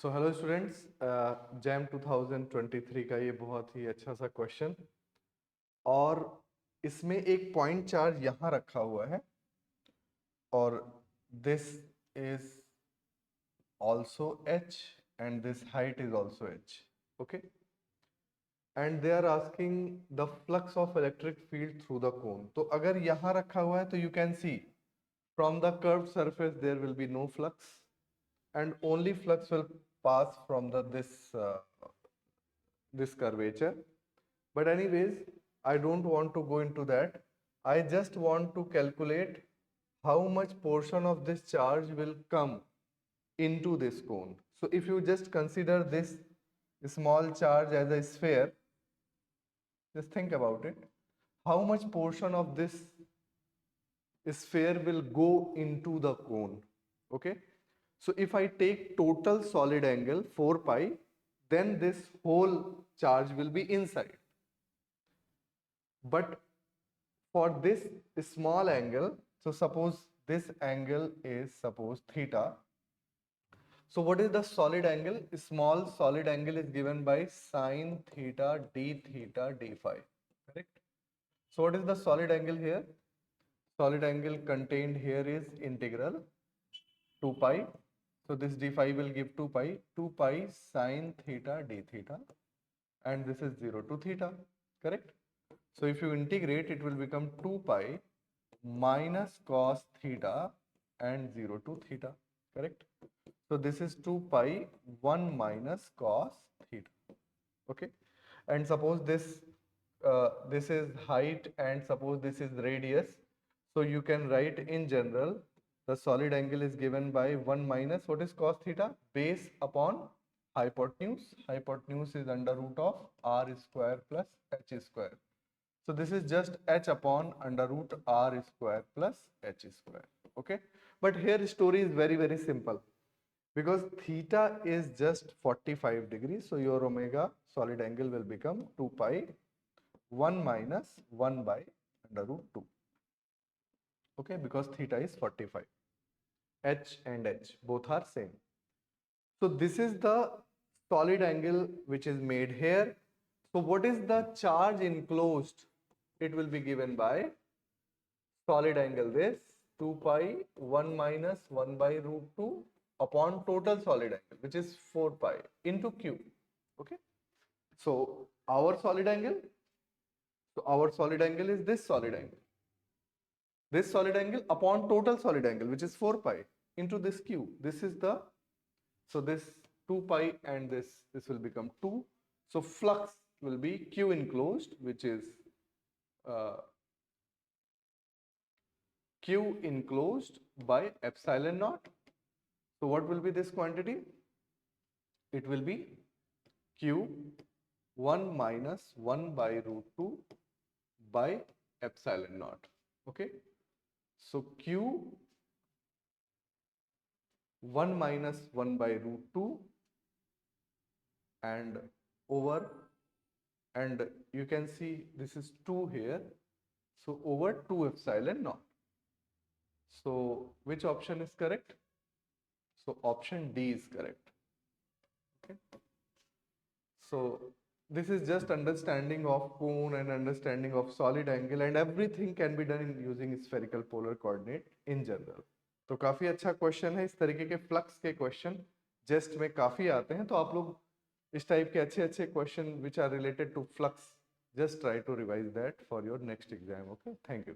So hello students, jam 2023 का ये बहुत ही अच्छा सा क्वेश्चन, और इसमें एक पॉइंट चार्ज यहाँ रखा हुआ है और this is also h and this height is also h. Okay, and they are asking the flux of electric field through the cone. तो अगर यहाँ रखा हुआ है तो you can see from the curved surface there will be no flux and only flux will pass from the this curvature. But anyways, I don't want to go into that. I just want to calculate how much portion of this charge will come into this cone. So if you just consider this small charge as a sphere, just think about it. How much portion of this sphere will go into the cone? Okay. So if I take total solid angle 4 pi, then this whole charge will be inside. But for this small angle, so suppose this angle is suppose theta. So what is the solid angle? Small solid angle is given by sine theta d theta d phi, correct? So what is the solid angle here? Solid angle contained here is integral 2 pi. So this d phi will give 2 pi sine theta d theta, and this is 0 to theta, correct? So if you integrate, it will become 2 pi minus cos theta and 0 to theta, correct? So this is 2 pi 1 minus cos theta, okay? And suppose this is height and suppose this is radius. So you can write in general, the solid angle is given by 1 minus, what is cos theta? Base upon hypotenuse. Hypotenuse is under root of r square plus h square. So this is just h upon under root r square plus h square, okay? But here story is very simple, because theta is just 45 degrees. So your omega solid angle will become 2 pi 1 minus 1 by under root 2, okay? Because theta is 45. H and H both are same. So this is the solid angle which is made here. So what is the charge enclosed? It will be given by solid angle this 2 pi 1 minus 1 by root 2 upon total solid angle, which is 4 pi into Q, okay? So our solid angle is this solid angle. This solid angle upon total solid angle, which is 4 pi into this Q. This is the, so this 2 pi and this will become 2. So flux will be Q enclosed, which is Q enclosed by epsilon naught. So what will be this quantity? It will be Q 1 minus 1 by root 2 by epsilon naught, okay? So Q 1 minus 1 by root 2 and over, and you can see this is 2 here, so over 2 epsilon naught. So which option is correct? So option D is correct, okay? So this is just understanding of cone and understanding of solid angle, and everything can be done in using spherical polar coordinate in general. तो काफी अच्छा question है। इस तरीके के flux के question जेस्ट में काफी आते हैं, तो आप लोग इस टाइप के अच्छे question which are related to flux, just try to revise that for your next exam. Okay, thank you.